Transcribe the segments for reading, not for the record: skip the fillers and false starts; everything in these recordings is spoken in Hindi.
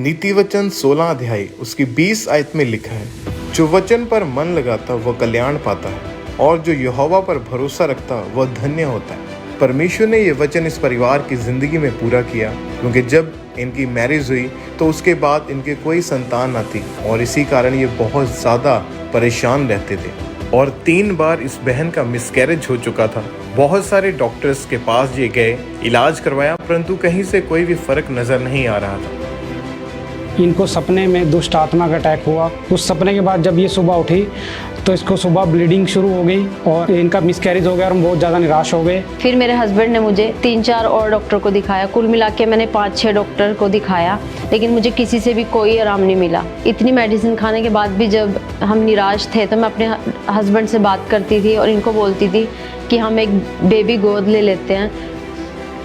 नीति वचन 16 अध्याय उसकी 20 आयत में लिखा है, जो वचन पर मन लगाता वह कल्याण पाता है और जो यहोवा पर भरोसा रखता वह धन्य होता है। परमेश्वर ने यह वचन इस परिवार की जिंदगी में पूरा किया, क्योंकि जब इनकी मैरिज हुई तो उसके बाद इनके कोई संतान न थी और इसी कारण ये बहुत ज़्यादा परेशान रहते थे और 3 बार इस बहन का मिसकैरेज हो चुका था। बहुत सारे डॉक्टर्स के पास ये गए, इलाज करवाया, परंतु कहीं से कोई भी फर्क नज़र नहीं आ रहा था। इनको सपने में दुष्ट आत्मा का अटैक हुआ। उस सपने के बाद जब ये सुबह उठी तो इसको सुबह ब्लीडिंग शुरू हो गई और इनका मिसकैरेज हो गया और हम बहुत ज़्यादा निराश हो गए। फिर मेरे हस्बैंड ने मुझे 3-4 और डॉक्टर को दिखाया। कुल मिला के मैंने 5-6 डॉक्टर को दिखाया, लेकिन मुझे किसी से भी कोई आराम नहीं मिला। इतनी मेडिसिन खाने के बाद भी जब हम निराश थे तो मैं अपने हस्बैंड से बात करती थी और इनको बोलती थी कि हम एक बेबी गोद ले लेते हैं,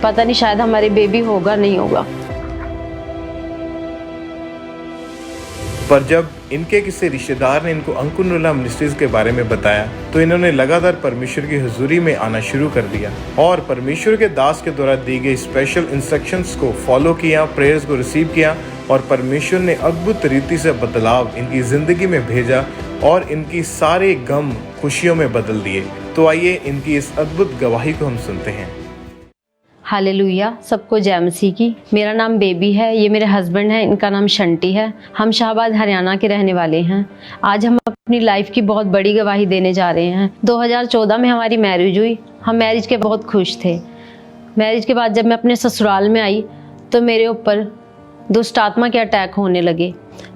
पता नहीं शायद हमारे बेबी होगा नहीं होगा। पर जब इनके किसी रिश्तेदार ने इनको अंकुर नरूला मिनिस्ट्रीज के बारे में बताया तो इन्होंने लगातार परमेश्वर की हुजूरी में आना शुरू कर दिया और परमेश्वर के दास के द्वारा दी गई स्पेशल इंस्ट्रक्शंस को फॉलो किया, प्रेयर्स को रिसीव किया और परमेश्वर ने अद्भुत रीति से बदलाव इनकी ज़िंदगी में भेजा और इनकी सारे गम खुशियों में बदल दिए। तो आइए इनकी इस अद्भुत गवाही को हम सुनते हैं। हालेलुया, सबको जय मसीह की। मेरा नाम बेबी है, ये मेरे हस्बैंड हैं, इनका नाम शंटी है। हम शाहबाद हरियाणा के रहने वाले हैं। आज हम अपनी लाइफ की बहुत बड़ी गवाही देने जा रहे हैं। 2014 में हमारी मैरिज हुई। हम मैरिज के बहुत खुश थे। मैरिज के बाद जब मैं अपने ससुराल में आई तो मेरे ऊपर दुष्ट आत्मा के अटैक होने लगे।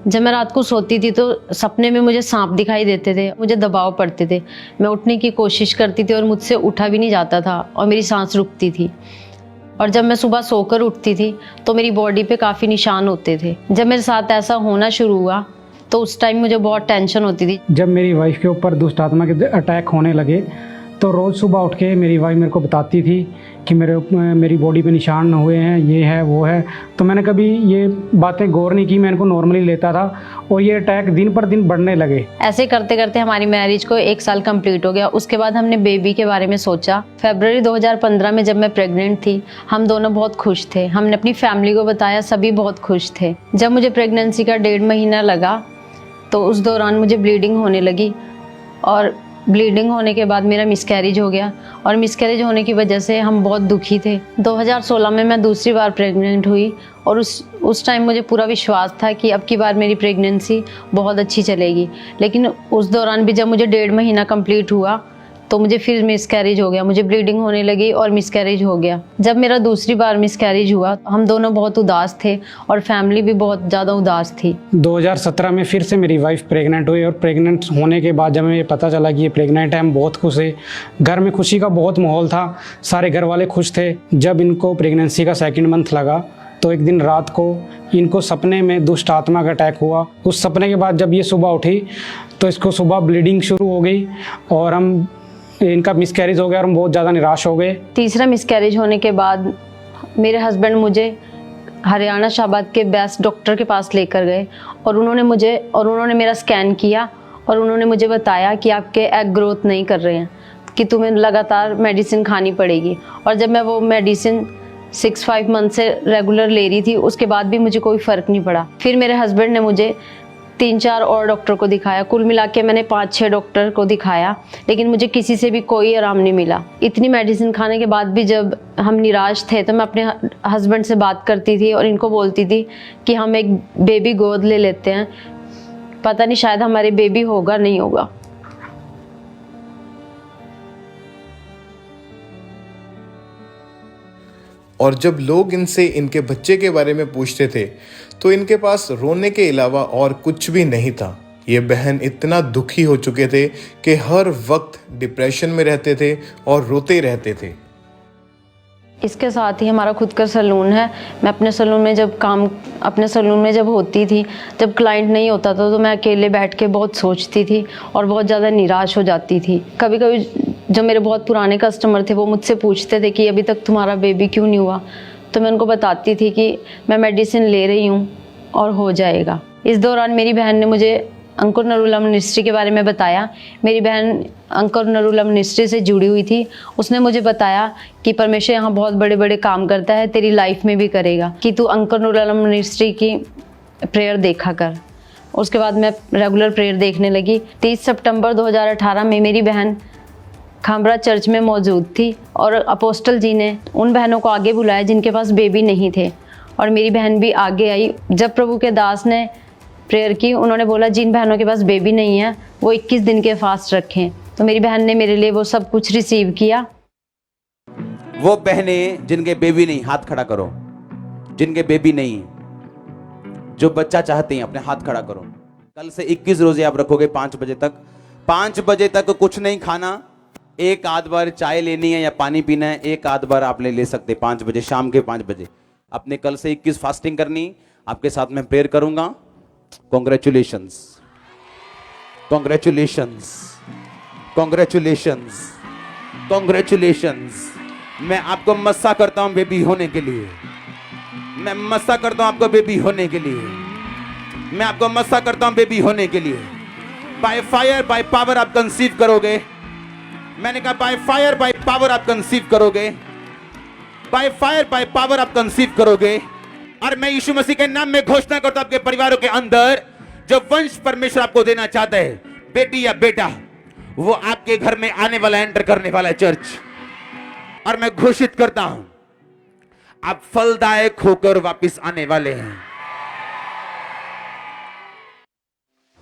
जब मैं रात को सोती थी तो सपने में मुझे सांप दिखाई देते थे, मुझे दबाव पड़ते थे। मैं उठने की कोशिश करती थी और मुझसे उठा भी नहीं जाता था और मेरी सांस रुकती थी। और जब मैं सुबह सोकर उठती थी तो मेरी बॉडी पे काफ़ी निशान होते थे। जब मेरे साथ ऐसा होना शुरू हुआ तो उस टाइम मुझे बहुत टेंशन होती थी। जब मेरी वाइफ के ऊपर दुष्ट आत्मा के अटैक होने लगे तो रोज़ सुबह उठ के मेरी वाइफ मेरे को बताती थी कि मेरी बॉडी पे निशान हुए हैं, ये है वो है। तो मैंने कभी ये बातें गौर नहीं की, मैं इनको नॉर्मली लेता था और ये अटैक दिन पर दिन बढ़ने लगे। ऐसे करते करते हमारी मैरिज को 1 साल कंप्लीट हो गया। उसके बाद हमने बेबी के बारे में सोचा। फरवरी 2015 में जब मैं प्रेग्नेंट थी, हम दोनों बहुत खुश थे। हमने अपनी फैमिली को बताया, सभी बहुत खुश थे। जब मुझे प्रेगनेंसी का 1.5 महीना लगा तो उस दौरान मुझे ब्लीडिंग होने लगी और ब्लीडिंग होने के बाद मेरा मिसकैरेज हो गया और मिसकैरेज होने की वजह से हम बहुत दुखी थे। 2016 में मैं दूसरी बार प्रेग्नेंट हुई और उस टाइम मुझे पूरा विश्वास था कि अब की बार मेरी प्रेगनेंसी बहुत अच्छी चलेगी। लेकिन उस दौरान भी जब मुझे 1.5 महीना कंप्लीट हुआ तो मुझे फिर मिसकैरेज हो गया, मुझे ब्लीडिंग होने लगी और मिसकैरेज हो गया। जब मेरा दूसरी बार मिसकैरेज हुआ हम दोनों बहुत उदास थे और फैमिली भी बहुत ज़्यादा उदास थी। 2017 में फिर से मेरी वाइफ प्रेग्नेंट हुई और प्रेग्नेंट होने के बाद जब हमें पता चला कि ये प्रेग्नेंट है, हम बहुत खुश है। घर में खुशी का बहुत माहौल था, सारे घर वाले खुश थे। जब इनको प्रेगनेंसी का 2nd मंथ लगा तो एक दिन रात को इनको सपने में दुष्ट आत्मा का अटैक हुआ। उस सपने के बाद जब ये सुबह उठी तो इसको सुबह ब्लीडिंग शुरू हो गई और इनका मिसकैरेज हो गया और हम बहुत ज़्यादा निराश हो गए। तीसरा मिसकैरेज होने के बाद मेरे हस्बैंड मुझे हरियाणा शाहबाद के बेस्ट डॉक्टर के पास लेकर गए और उन्होंने मेरा स्कैन किया और उन्होंने मुझे बताया कि आपके एग ग्रोथ नहीं कर रहे हैं, कि तुम्हें लगातार मेडिसिन खानी पड़ेगी। और जब मैं वो मेडिसिन 6-5 मंथ से रेगुलर ले रही थी उसके बाद भी मुझे कोई फ़र्क नहीं पड़ा। फिर मेरे हस्बैंड ने मुझे 3-4 और डॉक्टर को दिखाया। कुल मिला के मैंने 5-6 डॉक्टर को दिखाया, लेकिन मुझे किसी से भी कोई आराम नहीं मिला। इतनी मेडिसिन खाने के बाद भी जब हम निराश थे तो मैं अपने हस्बैंड से बात करती थी और इनको बोलती थी कि हम एक बेबी गोद ले लेते हैं, पता नहीं शायद हमारे बेबी होगा नहीं होगा। और जब लोग इनसे इनके बच्चे के बारे में पूछते थे तो इनके पास रोने के अलावा और कुछ भी नहीं था। ये बहन इतना दुखी हो चुके थे कि हर वक्त डिप्रेशन में रहते थे और रोते रहते थे। इसके साथ ही हमारा खुद का सैलून है। मैं अपने सैलून में जब होती थी, जब क्लाइंट नहीं होता था तो मैं अकेले बैठ के बहुत सोचती थी और बहुत ज़्यादा निराश हो जाती थी। कभी कभी जो मेरे बहुत पुराने कस्टमर थे वो मुझसे पूछते थे कि अभी तक तुम्हारा बेबी क्यों नहीं हुआ, तो मैं उनको बताती थी कि मैं मेडिसिन ले रही हूँ और हो जाएगा। इस दौरान मेरी बहन ने मुझे अंकुर नरूला मिनिस्ट्री के बारे में बताया। मेरी बहन अंकुर नरूला मिनिस्ट्री से जुड़ी हुई थी। उसने मुझे बताया कि परमेश्वर यहाँ बहुत बड़े बड़े काम करता है, तेरी लाइफ में भी करेगा, कि तू अंकुर नरूला मिनिस्ट्री की प्रेयर देखा कर। उसके बाद मैं रेगुलर प्रेयर देखने लगी। 30 सितंबर 2018 में मेरी बहन खामरा चर्च में मौजूद थी और अपोस्टल जी ने उन बहनों को आगे बुलाया जिनके पास बेबी नहीं थे, और मेरी बहन भी आगे आई। जब प्रभु के दास ने प्रेयर की, उन्होंने बोला जिन बहनों के पास बेबी नहीं है वो 21 दिन के फास्ट रखें। तो मेरी बहन ने मेरे लिए वो सब कुछ रिसीव किया। वो बहनें जिनके बेबी नहीं, हाथ खड़ा करो। जिनके बेबी नहीं, जो बच्चा चाहते हैं, अपने हाथ खड़ा करो। कल से 21 रोजे आप रखोगे 5 बजे तक। 5 बजे तक कुछ नहीं खाना, एक आध बार चाय लेनी है या पानी पीना है, एक आध बार आप ले सकते 5 बजे, शाम के 5 बजे। आपने कल से 21 फास्टिंग करनी। आपके साथ मैं प्रेयर करूंगा। Congratulations, congratulations, congratulations, congratulations. मैं आपको मस्सा करता हूं बेबी होने के लिए। मैं मस्सा करता हूं आपको बेबी होने के लिए। मैं आपको मस्सा करता हूं बेबी होने के लिए। बाय फायर बाय पावर आप कंसीव करोगे। मैंने कहा बाय फायर बाय पावर आप कंसीव करोगे। बाय फायर बाय पावर आप कंसीव करोगे। और मैं यीशु मसीह के नाम में घोषणा करता हूं आपके परिवारों के अंदर जो वंश परमेश्वर आपको देना चाहता है, बेटी या बेटा, वो आपके घर में आने वाला, एंटर करने वाला है चर्च। और मैं घोषित करता हूं आप फलदायक होकर वापस आने वाले हैं।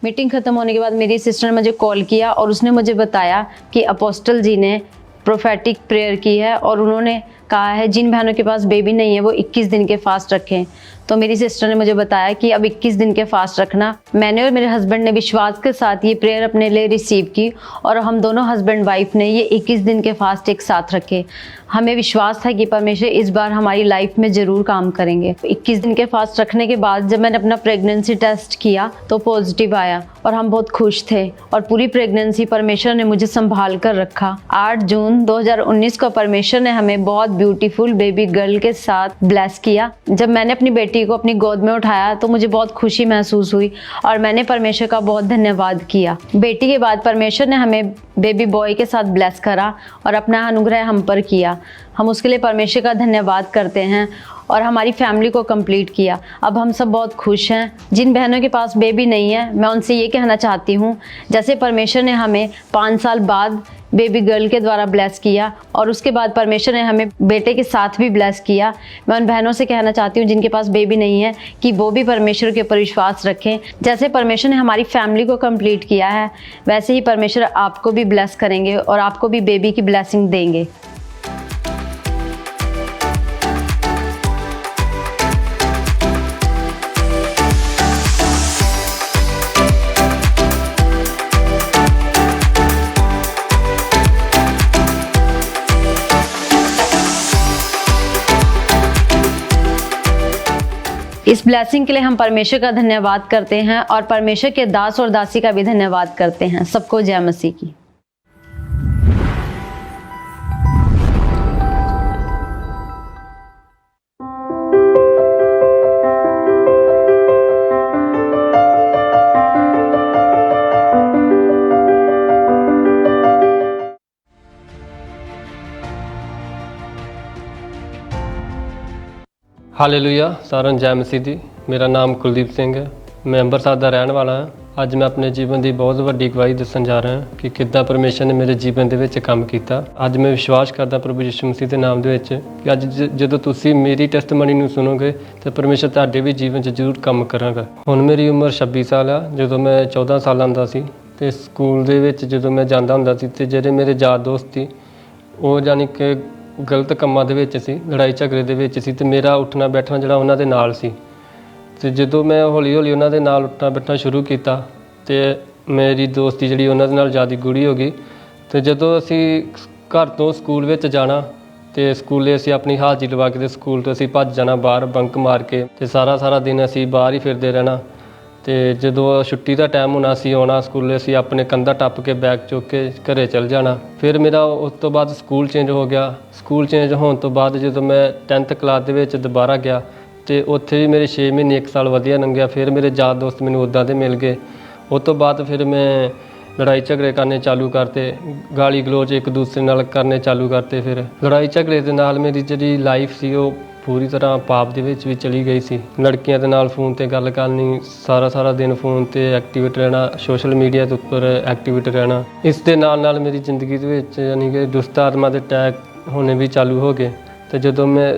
मीटिंग खत्म होने के बाद मेरी सिस्टर ने मुझे कॉल किया और उसने मुझे बताया कि अपोस्टल जी ने प्रोफेटिक प्रेयर की है और उन्होंने कहा है जिन बहनों के पास बेबी नहीं है वो 21 दिन के फास्ट रखें। तो मेरी सिस्टर ने मुझे बताया कि अब 21 दिन के फास्ट रखना। मैंने और मेरे हस्बैंड ने विश्वास के साथ ये प्रेयर अपने लिए रिसीव की और हम दोनों हस्बैंड वाइफ ने ये 21 दिन के फास्ट एक साथ रखे। हमें विश्वास था कि परमेश्वर इस बार हमारी लाइफ में ज़रूर काम करेंगे। 21 दिन के फास्ट रखने के बाद जब मैंने अपना प्रेगनेंसी टेस्ट किया तो पॉजिटिव आया और हम बहुत खुश थे और पूरी प्रेगनेंसी परमेश्वर ने मुझे संभाल कर रखा। 8 जून 2019 को परमेश्वर ने हमें बहुत ब्यूटीफुल बेबी गर्ल के साथ ब्लेस किया। जब मैंने अपनी बेटी को अपनी गोद में उठाया तो मुझे बहुत खुशी महसूस हुई और मैंने परमेश्वर का बहुत धन्यवाद किया। बेटी के बाद परमेश्वर ने हमें बेबी बॉय के साथ ब्लेस करा और अपना अनुग्रह हम पर किया। हम उसके लिए परमेश्वर का धन्यवाद करते हैं और हमारी फैमिली को कंप्लीट किया। अब हम सब बहुत खुश हैं। जिन बहनों के पास बेबी नहीं है, मैं उनसे ये कहना चाहती हूँ, जैसे परमेश्वर ने हमें 5 साल बाद बेबी गर्ल के द्वारा ब्लेस किया और उसके बाद परमेश्वर ने हमें बेटे के साथ भी ब्लेस किया, मैं उन बहनों से कहना चाहती हूँ जिनके पास बेबी नहीं है कि वो भी परमेश्वर के ऊपर विश्वास रखें। जैसे परमेश्वर ने हमारी फैमिली को कंप्लीट किया है, वैसे ही परमेश्वर आपको भी ब्लेस करेंगे और आपको भी बेबी की ब्लेसिंग देंगे। इस ब्लेसिंग के लिए हम परमेश्वर का धन्यवाद करते हैं और परमेश्वर के दास और दासी का भी धन्यवाद करते हैं। सबको जय मसीह की। ਹਾਲੇਲੂਇਆ। ਸਾਰਿਆਂ ਨੂੰ ਜੈ ਮਸੀਹ ਦੀ। ਮੇਰਾ ਨਾਮ ਕੁਲਦੀਪ ਸਿੰਘ ਹੈ। ਮੈਂ ਅੰਮ੍ਰਿਤਸਰ ਦਾ ਰਹਿਣ ਵਾਲਾ ਹਾਂ। ਅੱਜ ਮੈਂ ਆਪਣੇ ਜੀਵਨ ਦੀ ਬਹੁਤ ਵੱਡੀ ਗਵਾਹੀ ਦੱਸਣ ਜਾ ਰਿਹਾ ਕਿ ਕਿੱਦਾਂ ਪਰਮੇਸ਼ਰ ਨੇ ਮੇਰੇ ਜੀਵਨ ਦੇ ਵਿੱਚ ਕੰਮ ਕੀਤਾ। ਅੱਜ ਮੈਂ ਵਿਸ਼ਵਾਸ ਕਰਦਾ ਪ੍ਰਭੂ ਯਿਸੂ ਮਸੀਹ ਦੇ ਨਾਮ ਦੇ ਵਿੱਚ ਕਿ ਅੱਜ ਜਦੋਂ ਤੁਸੀਂ ਮੇਰੀ ਟੈਸਟਮਨੀ ਨੂੰ ਸੁਣੋਗੇ ਤਾਂ ਪਰਮੇਸ਼ਰ ਤੁਹਾਡੇ ਵੀ ਜੀਵਨ 'ਚ ਜ਼ਰੂਰ ਕੰਮ ਕਰਾਂਗਾ। ਹੁਣ ਮੇਰੀ ਉਮਰ 26 ਸਾਲ ਆ। ਜਦੋਂ ਮੈਂ 14 ਸਾਲਾਂ ਦਾ ਸੀ ਤੇ ਸਕੂਲ ਦੇ ਵਿੱਚ ਜਦੋਂ ਮੈਂ ਜਾਂਦਾ ਹੁੰਦਾ ਸੀ ਤੇ ਜਿਹੜੇ ਮੇਰੇ ਯਾਰ ਦੋਸਤ ਸੀ ਉਹ ਜਾਨੀ ਕਿ ਗਲਤ ਕੰਮਾਂ ਦੇ ਵਿੱਚ ਸੀ, ਲੜਾਈ ਝਗੜੇ ਦੇ ਵਿੱਚ ਸੀ ਤੇ ਮੇਰਾ ਉੱਠਣਾ ਬੈਠਣਾ ਜਿਹੜਾ ਉਹਨਾਂ ਦੇ ਨਾਲ ਸੀ। ਤੇ ਜਦੋਂ ਮੈਂ ਹੌਲੀ ਹੌਲੀ ਉਹਨਾਂ ਦੇ ਨਾਲ ਉੱਠਣਾ ਬੈਠਣਾ ਸ਼ੁਰੂ ਕੀਤਾ ਤੇ ਮੇਰੀ ਦੋਸਤੀ ਜਿਹੜੀ ਉਹਨਾਂ ਦੇ ਨਾਲ ਜ਼ਿਆਦਾ ਗੂੜੀ ਹੋ ਗਈ। ਤੇ ਜਦੋਂ ਅਸੀਂ ਘਰ ਤੋਂ ਸਕੂਲ ਵਿੱਚ ਜਾਣਾ ਤੇ ਸਕੂਲੇ ਅਸੀਂ ਆਪਣੀ ਹਾਜ਼ਰੀ ਲਵਾ ਕੇ ਤੇ ਸਕੂਲ ਤੋਂ ਅਸੀਂ ਭੱਜ ਜਾਣਾ ਬਾਹਰ ਬੰਕ ਮਾਰ ਕੇ ਤੇ ਸਾਰਾ ਦਿਨ ਅਸੀਂ ਬਾਹਰ ਹੀ ਫਿਰਦੇ ਰਹਿਣਾ। ਤੇ ਜਦੋਂ ਛੁੱਟੀ ਦਾ ਟਾਈਮ ਹੋਣਾ ਸੀ ਆਉਣਾ ਸਕੂਲੇ ਅਸੀਂ ਆਪਣੇ ਕੰਧਾ ਟੱਪ ਕੇ ਬੈਗ ਚੁੱਕ ਕੇ ਘਰੇ ਚਲ ਜਾਣਾ। ਫਿਰ ਮੇਰਾ ਉਸ ਤੋਂ ਬਾਅਦ ਸਕੂਲ ਚੇਂਜ ਹੋ ਗਿਆ। ਸਕੂਲ ਚੇਂਜ ਹੋਣ ਤੋਂ ਬਾਅਦ ਜਦੋਂ ਮੈਂ 10th ਕਲਾਸ ਦੇ ਵਿੱਚ ਦੁਬਾਰਾ ਗਿਆ ਤੇ ਉੱਥੇ ਵੀ ਮੇਰੇ 6 ਮਹੀਨੇ 1 ਸਾਲ ਵਧੀਆ ਲੰਘਿਆ। ਫਿਰ ਮੇਰੇ ਯਾਰ ਦੋਸਤ ਮੈਨੂੰ ਉੱਦਾਂ ਦੇ ਮਿਲ ਗਏ। ਉਸ ਤੋਂ ਬਾਅਦ ਫਿਰ ਮੈਂ ਲੜਾਈ ਝਗੜੇ ਕਰਨੇ ਚਾਲੂ ਕਰਤੇ, ਗਾਲੀ ਗਲੋਚ ਇੱਕ ਦੂਸਰੇ ਨਾਲ ਕਰਨੇ ਚਾਲੂ ਕਰਤੇ। ਫਿਰ ਲੜਾਈ ਝਗੜੇ ਦੇ ਨਾਲ ਮੇਰੀ ਜਿਹੜੀ ਲਾਈਫ ਸੀ ਉਹ ਪੂਰੀ ਤਰ੍ਹਾਂ ਪਾਪ ਦੇ ਵਿੱਚ ਵੀ ਚਲੀ ਗਈ ਸੀ। ਲੜਕੀਆਂ ਦੇ ਨਾਲ ਫੋਨ ਤੇ ਗੱਲ ਕਰਨੀ, ਸਾਰਾ ਦਿਨ ਫੋਨ ਤੇ ਐਕਟਿਵ ਰਹਿਣਾ, ਸੋਸ਼ਲ ਮੀਡੀਆ ਦੇ ਉੱਪਰ ਐਕਟਿਵ ਰਹਿਣਾ। ਇਸ ਦੇ ਨਾਲ ਮੇਰੀ ਜ਼ਿੰਦਗੀ ਦੇ ਵਿੱਚ ਯਾਨੀ ਕਿ ਦੁਸ਼ਟ ਆਤਮਾ ਦੇ ਅਟੈਕ ਹੋਣੇ ਵੀ ਚਾਲੂ ਹੋ ਗਏ। ਤੇ ਜਦੋਂ ਮੈਂ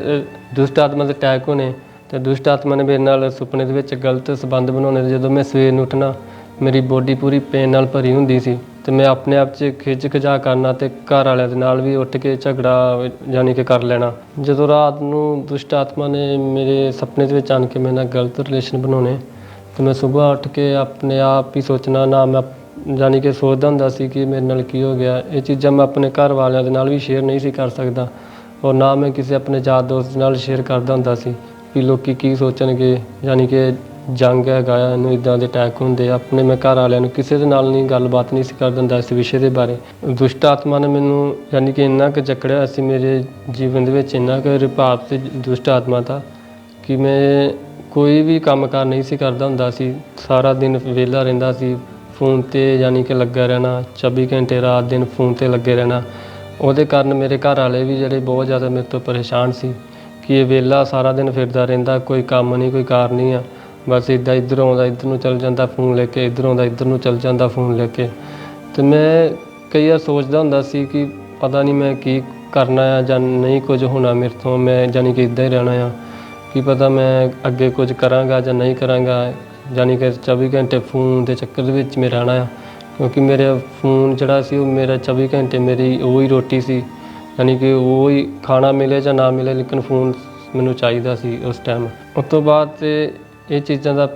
ਦੁਸ਼ਟ ਆਤਮਾ ਦੇ ਅਟੈਕ ਹੋਣੇ ਤੇ ਦੁਸ਼ਟ ਆਤਮਾ ਨੇ ਮੇਰੇ ਨਾਲ ਸੁਪਨੇ ਦੇ ਵਿੱਚ ਗਲਤ ਸੰਬੰਧ ਬਣਾਉਣੇ। ਜਦੋਂ ਮੈਂ ਸਵੇਰ ਨੂੰ ਉੱਠਣਾ ਮੇਰੀ ਬੋਡੀ ਪੂਰੀ ਪੇਨ ਨਾਲ ਭਰੀ ਹੁੰਦੀ ਸੀ ਤੇ ਮੈਂ ਆਪਣੇ ਆਪ 'ਚ ਖਿਜਾ ਕਰਨਾ ਤੇ ਘਰ ਵਾਲਿਆਂ ਦੇ ਨਾਲ ਵੀ ਉੱਠ ਕੇ ਝਗੜਾ ਯਾਨੀ ਕਿ ਕਰ ਲੈਣਾ। ਜਦੋਂ ਰਾਤ ਨੂੰ ਦੁਸ਼ਟ ਆਤਮਾ ਨੇ ਮੇਰੇ ਸੁਪਨੇ ਦੇ ਵਿੱਚ ਆਣ ਕੇ ਮੇਰੇ ਨਾਲ ਗਲਤ ਰਿਲੇਸ਼ਨ ਬਣਾਉਣੇ ਤੇ ਮੈਂ ਸਵੇਰ ਉੱਠ ਕੇ ਆਪਣੇ ਆਪ ਹੀ ਸੋਚਣਾ, ਨਾ ਮੈਂ ਯਾਨੀ ਕਿ ਸੋਚਦਾ ਹੁੰਦਾ ਸੀ ਕਿ ਮੇਰੇ ਨਾਲ ਕੀ ਹੋ ਗਿਆ। ਇਹ ਚੀਜ਼ਾਂ ਮੈਂ ਆਪਣੇ ਘਰ ਵਾਲਿਆਂ ਦੇ ਨਾਲ ਵੀ ਸ਼ੇਅਰ ਨਹੀਂ ਸੀ ਕਰ ਸਕਦਾ ਔਰ ਨਾ ਮੈਂ ਕਿਸੇ ਆਪਣੇ ਯਾਰ ਦੋਸਤ ਨਾਲ ਸ਼ੇਅਰ ਕਰਦਾ ਹੁੰਦਾ ਸੀ ਵੀ ਲੋਕੀ ਕੀ ਸੋਚਣਗੇ, ਯਾਨੀ ਕਿ ਜੰਗ ਹੈਗਾ ਆ, ਇਹਨੂੰ ਇੱਦਾਂ ਦੇ ਅਟੈਕ ਹੁੰਦੇ ਆ। ਆਪਣੇ ਮੈਂ ਘਰ ਵਾਲਿਆਂ ਨੂੰ ਕਿਸੇ ਦੇ ਨਾਲ ਨਹੀਂ ਗੱਲਬਾਤ ਨਹੀਂ ਸੀ ਕਰ ਦਿੰਦਾ ਇਸ ਵਿਸ਼ੇ ਦੇ ਬਾਰੇ। ਦੁਸ਼ਟ ਆਤਮਾ ਨੇ ਮੈਨੂੰ ਯਾਨੀ ਕਿ ਇੰਨਾ ਕੁ ਜਕੜਿਆ ਸੀ ਮੇਰੇ ਜੀਵਨ ਦੇ ਵਿੱਚ, ਇੰਨਾ ਕੁ ਪ੍ਰਭਾਵ ਸੀ ਦੁਸ਼ਟ ਆਤਮਾ ਦਾ ਕਿ ਮੈਂ ਕੋਈ ਵੀ ਕੰਮ ਕਾਰ ਨਹੀਂ ਸੀ ਕਰਦਾ ਹੁੰਦਾ ਸੀ। ਸਾਰਾ ਦਿਨ ਵਿਹਲਾ ਰਹਿੰਦਾ ਸੀ, ਫੋਨ ਤੇ ਯਾਨੀ ਕਿ ਲੱਗਾ ਰਹਿਣਾ, 24 ਘੰਟੇ ਰਾਤ ਦਿਨ ਫੋਨ ਤੇ ਲੱਗੇ ਰਹਿਣਾ। ਉਹਦੇ ਕਾਰਨ ਮੇਰੇ ਘਰ ਵਾਲੇ ਵੀ ਜਿਹੜੇ ਬਹੁਤ ਜ਼ਿਆਦਾ ਮੇਰੇ ਤੋਂ ਪਰੇਸ਼ਾਨ ਸੀ ਕਿ ਇਹ ਵਿਹਲਾ ਸਾਰਾ ਦਿਨ ਫਿਰਦਾ ਰਹਿੰਦਾ, ਕੋਈ ਕੰਮ ਨਹੀਂ, ਕੋਈ ਕਾਰ ਨਹੀਂ ਆ, ਬਸ ਇੱਦਾਂ ਇੱਧਰ ਆਉਂਦਾ ਇੱਧਰ ਨੂੰ ਚੱਲ ਜਾਂਦਾ ਫੋਨ ਲੈ ਕੇ, ਇੱਧਰ ਆਉਂਦਾ ਇੱਧਰ ਨੂੰ ਚੱਲ ਜਾਂਦਾ ਫੋਨ ਲੈ ਕੇ। ਅਤੇ ਮੈਂ ਕਈ ਵਾਰ ਸੋਚਦਾ ਹੁੰਦਾ ਸੀ ਕਿ ਪਤਾ ਨਹੀਂ ਮੈਂ ਕੀ ਕਰਨਾ ਆ ਜਾਂ ਨਹੀਂ ਕੁਝ ਹੋਣਾ ਮੇਰੇ ਤੋਂ, ਮੈਂ ਯਾਨੀ ਕਿ ਇੱਦਾਂ ਹੀ ਰਹਿਣਾ ਆ, ਕੀ ਪਤਾ ਮੈਂ ਅੱਗੇ ਕੁਝ ਕਰਾਂਗਾ ਜਾਂ ਨਹੀਂ ਕਰਾਂਗਾ। ਯਾਨੀ ਕਿ 24 ਘੰਟੇ ਫੋਨ ਦੇ ਚੱਕਰ ਦੇ ਵਿੱਚ ਮੈਂ ਰਹਿਣਾ ਆ, ਕਿਉਂਕਿ ਮੇਰਾ ਫੋਨ ਜਿਹੜਾ ਸੀ ਉਹ ਮੇਰਾ 24 ਘੰਟੇ ਮੇਰੀ ਉਹ ਹੀ ਰੋਟੀ ਸੀ। ਯਾਨੀ ਕਿ ਉਹ ਹੀ ਖਾਣਾ ਮਿਲੇ ਜਾਂ ਨਾ ਮਿਲੇ ਲੇਕਿਨ ਫੋਨ ਮੈਨੂੰ ਚਾਹੀਦਾ ਸੀ ਉਸ ਟਾਈਮ। ਉਸ ਤੋਂ ਬਾਅਦ ਤੇ ਇਹ ਚੀਜ਼ਾਂ ਦਾ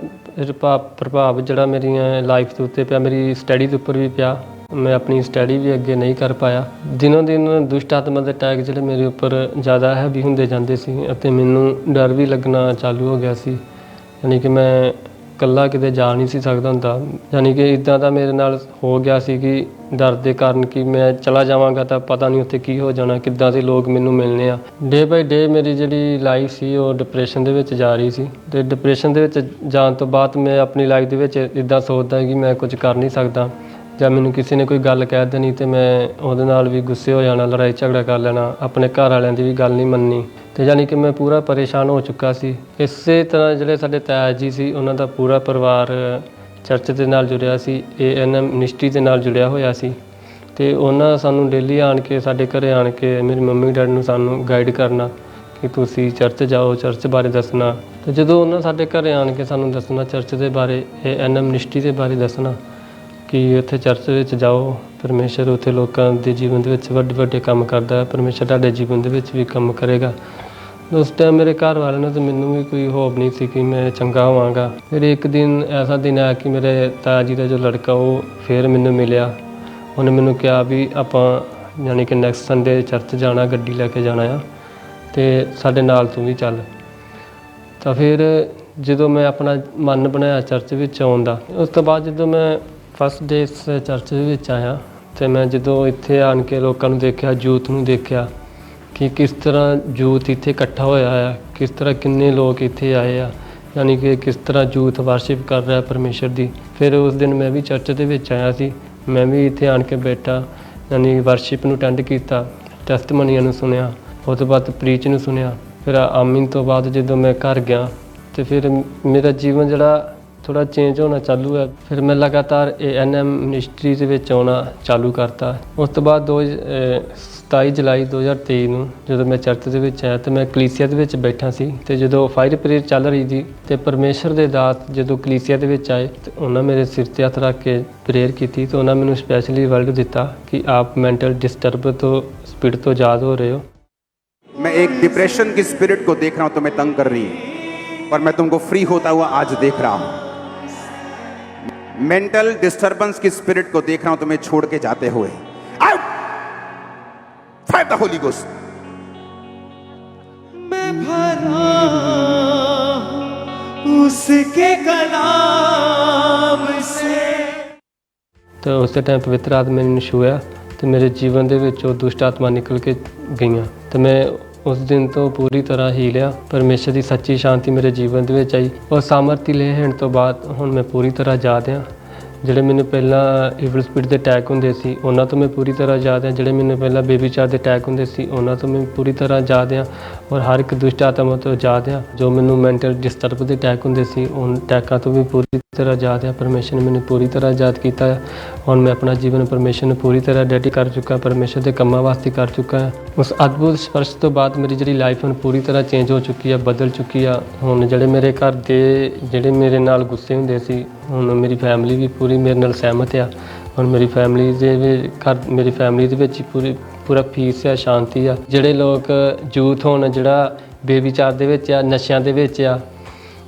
ਪ੍ਰਭਾਵ ਜਿਹੜਾ ਮੇਰੀਆਂ ਲਾਈਫ ਦੇ ਉੱਤੇ ਪਿਆ, ਮੇਰੀ ਸਟੱਡੀ ਦੇ ਉੱਪਰ ਵੀ ਪਿਆ। ਮੈਂ ਆਪਣੀ ਸਟੱਡੀ ਵੀ ਅੱਗੇ ਨਹੀਂ ਕਰ ਪਾਇਆ। ਦਿਨੋਂ ਦਿਨ ਦੁਸ਼ਟ ਆਤਮਾ ਦੇ ਅਟੈਕ ਜਿਹੜੇ ਮੇਰੇ ਉੱਪਰ ਜ਼ਿਆਦਾ ਹੈਵੀ ਹੁੰਦੇ ਜਾਂਦੇ ਸੀ ਅਤੇ ਮੈਨੂੰ ਡਰ ਵੀ ਲੱਗਣਾ ਚਾਲੂ ਹੋ ਗਿਆ ਸੀ। ਯਾਨੀ ਕਿ ਮੈਂ ਇਕੱਲਾ ਕਿਤੇ ਜਾ ਨਹੀਂ ਸੀ ਸਕਦਾ ਹੁੰਦਾ। ਯਾਨੀ ਕਿ ਇੱਦਾਂ ਦਾ ਮੇਰੇ ਨਾਲ ਹੋ ਗਿਆ ਸੀ ਕਿ ਡਰ ਦੇ ਕਾਰਨ ਕਿ ਮੈਂ ਚਲਾ ਜਾਵਾਂਗਾ ਤਾਂ ਪਤਾ ਨਹੀਂ ਉੱਥੇ ਕੀ ਹੋ ਜਾਣਾ, ਕਿੱਦਾਂ ਦੇ ਲੋਕ ਮੈਨੂੰ ਮਿਲਣੇ ਆ। ਡੇ ਬਾਈ ਡੇ ਮੇਰੀ ਜਿਹੜੀ ਲਾਈਫ ਸੀ ਉਹ ਡਿਪਰੈਸ਼ਨ ਦੇ ਵਿੱਚ ਜਾ ਰਹੀ ਸੀ ਅਤੇ ਡਿਪਰੈਸ਼ਨ ਦੇ ਵਿੱਚ ਜਾਣ ਤੋਂ ਬਾਅਦ ਮੈਂ ਆਪਣੀ ਲਾਈਫ ਦੇ ਵਿੱਚ ਇੱਦਾਂ ਸੋਚਦਾ ਕਿ ਮੈਂ ਕੁਝ ਕਰ ਨਹੀਂ ਸਕਦਾ, ਜਾਂ ਮੈਨੂੰ ਕਿਸੇ ਨੇ ਕੋਈ ਗੱਲ ਕਹਿ ਦੇਣੀ ਅਤੇ ਮੈਂ ਉਹਦੇ ਨਾਲ ਵੀ ਗੁੱਸੇ ਹੋ ਜਾਣਾ, ਲੜਾਈ ਝਗੜਾ ਕਰ ਲੈਣਾ, ਆਪਣੇ ਘਰ ਵਾਲਿਆਂ ਦੀ ਵੀ ਗੱਲ ਨਹੀਂ ਮੰਨਣੀ। ਅਤੇ ਯਾਨੀ ਕਿ ਮੈਂ ਪੂਰਾ ਪਰੇਸ਼ਾਨ ਹੋ ਚੁੱਕਾ ਸੀ। ਇਸੇ ਤਰ੍ਹਾਂ ਜਿਹੜੇ ਸਾਡੇ ਤਾਇਆ ਜੀ ਸੀ ਉਹਨਾਂ ਦਾ ਪੂਰਾ ਪਰਿਵਾਰ ਚਰਚ ਦੇ ਨਾਲ ਜੁੜਿਆ ਸੀ, ANM ਮਿਨਿਸਟਰੀ ਦੇ ਨਾਲ ਜੁੜਿਆ ਹੋਇਆ ਸੀ ਅਤੇ ਉਹਨਾਂ ਸਾਨੂੰ ਡੇਲੀ ਆਣ ਕੇ ਸਾਡੇ ਘਰ ਆਣ ਕੇ ਮੇਰੀ ਮੰਮੀ ਡੈਡੀ ਨੂੰ ਸਾਨੂੰ ਗਾਈਡ ਕਰਨਾ ਕਿ ਤੁਸੀਂ ਚਰਚ ਜਾਓ, ਚਰਚ ਬਾਰੇ ਦੱਸਣਾ। ਅਤੇ ਜਦੋਂ ਉਹਨਾਂ ਸਾਡੇ ਘਰ ਆਣ ਕੇ ਸਾਨੂੰ ਦੱਸਣਾ ਚਰਚ ਦੇ ਬਾਰੇ, ANM ਮਿਨਿਸਟਰੀ ਦੇ ਬਾਰੇ ਦੱਸਣਾ ਕਿ ਉੱਥੇ ਚਰਚ ਵਿੱਚ ਜਾਓ, ਪਰਮੇਸ਼ਰ ਉੱਥੇ ਲੋਕਾਂ ਦੇ ਜੀਵਨ ਦੇ ਵਿੱਚ ਵੱਡੇ ਵੱਡੇ ਕੰਮ ਕਰਦਾ ਹੈ, ਪਰਮੇਸ਼ਰ ਤੁਹਾਡੇ ਜੀਵਨ ਦੇ ਵਿੱਚ ਵੀ ਕੰਮ ਕਰੇਗਾ। ਉਸ ਟਾਈਮ ਮੇਰੇ ਘਰ ਵਾਲਿਆਂ ਨੂੰ ਅਤੇ ਮੈਨੂੰ ਵੀ ਕੋਈ ਹੋਪ ਨਹੀਂ ਸੀ ਕਿ ਮੈਂ ਚੰਗਾ ਹੋਵਾਂਗਾ। ਫਿਰ ਇੱਕ ਦਿਨ ਐਸਾ ਦਿਨ ਆਇਆ ਕਿ ਮੇਰੇ ਤਾਇਆ ਜੀ ਦਾ ਜੋ ਲੜਕਾ ਉਹ ਫਿਰ ਮੈਨੂੰ ਮਿਲਿਆ। ਉਹਨੇ ਮੈਨੂੰ ਕਿਹਾ ਵੀ ਆਪਾਂ ਯਾਨੀ ਕਿ ਨੈਕਸਟ ਸੰਡੇ ਚਰਚ ਜਾਣਾ, ਗੱਡੀ ਲੈ ਕੇ ਜਾਣਾ ਆ ਅਤੇ ਸਾਡੇ ਨਾਲ ਤੂੰ ਵੀ ਚੱਲ। ਤਾਂ ਫਿਰ ਜਦੋਂ ਮੈਂ ਆਪਣਾ ਮਨ ਬਣਾਇਆ ਚਰਚ ਵਿੱਚ ਆਉਣ ਦਾ, ਉਸ ਤੋਂ ਬਾਅਦ ਜਦੋਂ ਮੈਂ ਫਸਟ ਡੇ ਇਸ ਚਰਚ ਦੇ ਵਿੱਚ ਆਇਆ ਅਤੇ ਮੈਂ ਜਦੋਂ ਇੱਥੇ ਆਣ ਕੇ ਲੋਕਾਂ ਨੂੰ ਦੇਖਿਆ, ਯੂਥ ਨੂੰ ਦੇਖਿਆ ਕਿ ਕਿਸ ਤਰ੍ਹਾਂ ਯੂਥ ਇੱਥੇ ਇਕੱਠਾ ਹੋਇਆ ਆ, ਕਿਸ ਤਰ੍ਹਾਂ ਕਿੰਨੇ ਲੋਕ ਇੱਥੇ ਆਏ ਆ, ਯਾਨੀ ਕਿ ਕਿਸ ਤਰ੍ਹਾਂ ਯੂਥ ਵਰਸ਼ਿਪ ਕਰ ਰਿਹਾ ਪਰਮੇਸ਼ਰ ਦੀ। ਫਿਰ ਉਸ ਦਿਨ ਮੈਂ ਵੀ ਚਰਚ ਦੇ ਵਿੱਚ ਆਇਆ ਸੀ, ਮੈਂ ਵੀ ਇੱਥੇ ਆਣ ਕੇ ਬੈਠਾ, ਯਾਨੀ ਵਰਸ਼ਿਪ ਨੂੰ ਅਟੈਂਡ ਕੀਤਾ, ਟੈਸਟਮਨੀਆਂ ਨੂੰ ਸੁਣਿਆ, ਉਸ ਤੋਂ ਬਾਅਦ ਪ੍ਰੀਚ ਨੂੰ ਸੁਣਿਆ। ਫਿਰ ਆਮੀਨ ਤੋਂ ਬਾਅਦ ਜਦੋਂ ਮੈਂ ਘਰ ਗਿਆ ਅਤੇ ਫਿਰ ਮੇਰਾ ਜੀਵਨ ਜਿਹੜਾ ਥੋੜ੍ਹਾ ਚੇਂਜ ਹੋਣਾ ਚਾਲੂ ਹੈ। ਫਿਰ ਮੈਂ ਲਗਾਤਾਰ ANM ਮਿਨਿਸਟਰੀ ਦੇ ਵਿੱਚ ਆਉਣਾ ਚਾਲੂ ਕਰਤਾ। ਉਸ ਤੋਂ ਬਾਅਦ 27 ਜੁਲਾਈ 2023 ਨੂੰ ਜਦੋਂ ਮੈਂ ਚਰਚ ਦੇ ਵਿੱਚ ਆਇਆ ਤਾਂ ਮੈਂ ਕਲੀਸਿਆ ਦੇ ਵਿੱਚ ਬੈਠਾ ਸੀ ਅਤੇ ਜਦੋਂ ਫਾਇਰ ਪ੍ਰੇਅਰ ਚੱਲ ਰਹੀ ਸੀ ਅਤੇ ਪਰਮੇਸ਼ਰ ਦੇ ਦਾਤ ਜਦੋਂ ਕਲੀਸਿਆ ਦੇ ਵਿੱਚ ਆਏ ਅਤੇ ਉਹਨਾਂ ਮੇਰੇ ਸਿਰ 'ਤੇ ਹੱਥ ਰੱਖ ਕੇ ਪ੍ਰੇਅਰ ਕੀਤੀ ਅਤੇ ਉਹਨਾਂ ਮੈਨੂੰ ਸਪੈਸ਼ਲੀ ਵਰਡ ਦਿੱਤਾ ਕਿ ਆਪ ਮੈਂਟਲ ਡਿਸਟਰਬ ਤੋਂ स्पिरिट तो आजाद हो रहे हो। मैं एक डिप्रेशन की स्पिरिट को देख रहा हूं, तुम्हें तंग कर रही है, और मैं तुमको फ्री होता हुआ आज देख रहा हूं। मेंटल डिस्टर्बेंस की स्पिरिट को देख रहा हूं तुम्हें छोड़ के जाते हुए। Out, fire the Holi ghost. मैं भरा उसके कलाम से। तो उस टाइम पवित्र आत्मा ने छुआ तो मेरे जीवन ਦੇ ਵਿੱਚ ਉਹ ਦੁਸ਼ਟ ਆਤਮਾ ਨਿਕਲ ਕੇ ਗਈਆਂ ਤੇ ਮੈਂ ਉਸ ਦਿਨ ਤੋਂ ਪੂਰੀ ਤਰ੍ਹਾਂ ਹੀਲਿਆ। ਪਰਮੇਸ਼ਰ ਦੀ ਸੱਚੀ ਸ਼ਾਂਤੀ ਮੇਰੇ ਜੀਵਨ ਦੇ ਵਿੱਚ ਆਈ ਔਰ ਸਾਮਰਥੀ ਲੈਣ ਤੋਂ ਬਾਅਦ ਹੁਣ ਮੈਂ ਪੂਰੀ ਤਰ੍ਹਾਂ ਆਜ਼ਾਦ ਹਾਂ। ਜਿਹੜੇ ਮੈਨੂੰ ਪਹਿਲਾਂ ਈਵਲ ਸਪਿਰਿਟ ਦੇ ਅਟੈਕ ਹੁੰਦੇ ਸੀ ਉਹਨਾਂ ਤੋਂ ਮੈਂ ਪੂਰੀ ਤਰ੍ਹਾਂ ਆਜ਼ਾਦ ਹਾਂ। ਜਿਹੜੇ ਮੈਨੂੰ ਪਹਿਲਾਂ ਬੇਬੀ ਚਾਰ ਦੇ ਅਟੈਕ ਹੁੰਦੇ ਸੀ ਉਹਨਾਂ ਤੋਂ ਮੈਂ ਪੂਰੀ ਤਰ੍ਹਾਂ ਆਜ਼ਾਦ ਹਾਂ ਔਰ ਹਰ ਇੱਕ ਦੁਸ਼ਟ ਆਤਮਾ ਤੋਂ ਆਜ਼ਾਦ ਹਾਂ। ਜੋ ਮੈਨੂੰ ਮੈਂਟਲ ਡਿਸਟਰਬ ਦੇ ਅਟੈਕ ਹੁੰਦੇ ਸੀ ਉਹਨਾਂ ਅਟੈਕਾਂ ਤੋਂ ਵੀ ਪੂਰੀ ਤਰ੍ਹਾਂ ਆਜ਼ਾਦ ਹਾਂ। ਪਰਮੇਸ਼ਰ ਨੇ ਮੈਨੂੰ ਪੂਰੀ ਤਰ੍ਹਾਂ ਆਜ਼ਾਦ ਕੀਤਾ ਹੈ। ਹੁਣ ਮੈਂ ਆਪਣਾ ਜੀਵਨ ਪਰਮੇਸ਼ਰ ਨੂੰ ਪੂਰੀ ਤਰ੍ਹਾਂ ਡੈਡੀ ਕਰ ਚੁੱਕਾ, ਪਰਮੇਸ਼ਰ ਦੇ ਕੰਮਾਂ ਵਾਸਤੇ ਕਰ ਚੁੱਕਾ ਹਾਂ। ਉਸ ਅਦਭੁਤ ਸਪਰਸ਼ ਤੋਂ ਬਾਅਦ ਮੇਰੀ ਜਿਹੜੀ ਲਾਈਫ ਹੁਣ ਪੂਰੀ ਤਰ੍ਹਾਂ ਚੇਂਜ ਹੋ ਚੁੱਕੀ ਆ, ਬਦਲ ਚੁੱਕੀ ਆ। ਹੁਣ ਜਿਹੜੇ ਮੇਰੇ ਘਰ ਦੇ ਜਿਹੜੇ ਮੇਰੇ ਨਾਲ ਗੁੱਸੇ ਹੁੰਦੇ ਸੀ, ਹੁਣ ਮੇਰੀ ਫੈਮਿਲੀ ਵੀ ਪੂਰੀ ਮੇਰੇ ਨਾਲ ਸਹਿਮਤ ਆ। ਹੁਣ ਮੇਰੀ ਫੈਮਿਲੀ ਮੇਰੀ ਫੈਮਿਲੀ ਦੇ ਵਿੱਚ ਪੂਰਾ ਪੀਸ ਆ, ਸ਼ਾਂਤੀ ਆ। ਜਿਹੜੇ ਲੋਕ ਯੂਥ ਹੁਣ ਜਿਹੜਾ ਬੇਵਿਚਾਰ ਦੇ ਵਿੱਚ ਆ, ਨਸ਼ਿਆਂ ਦੇ ਵਿੱਚ ਆ,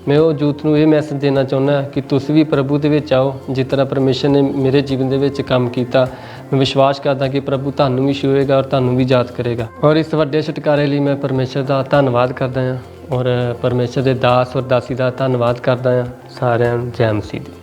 ਮੈਂ ਉਹ ਯੂਥ ਨੂੰ ਇਹ ਮੈਸੇਜ ਦੇਣਾ ਚਾਹੁੰਦਾ ਕਿ ਤੁਸੀਂ ਵੀ ਪ੍ਰਭੂ ਦੇ ਵਿੱਚ ਆਓ। ਜਿਸ ਤਰ੍ਹਾਂ ਪਰਮੇਸ਼ਰ ਨੇ ਮੇਰੇ ਜੀਵਨ ਦੇ ਵਿੱਚ ਕੰਮ ਕੀਤਾ, ਮੈਂ ਵਿਸ਼ਵਾਸ ਕਰਦਾ ਕਿ ਪ੍ਰਭੂ ਤੁਹਾਨੂੰ ਵੀ ਛੂਹੇਗਾ ਔਰ ਤੁਹਾਨੂੰ ਵੀ ਯਾਦ ਕਰੇਗਾ। ਔਰ ਇਸ ਵੱਡੇ ਛੁਟਕਾਰੇ ਲਈ ਮੈਂ ਪਰਮੇਸ਼ਰ ਦਾ ਧੰਨਵਾਦ ਕਰਦਾ ਹਾਂ ਔਰ ਪਰਮੇਸ਼ਰ ਦੇ ਦਾਸ ਔਰ ਦਾਸੀ ਦਾ ਧੰਨਵਾਦ ਕਰਦਾ ਹਾਂ। ਸਾਰਿਆਂ ਨੂੰ ਜੈ ਮਸੀਹ ਦੀ।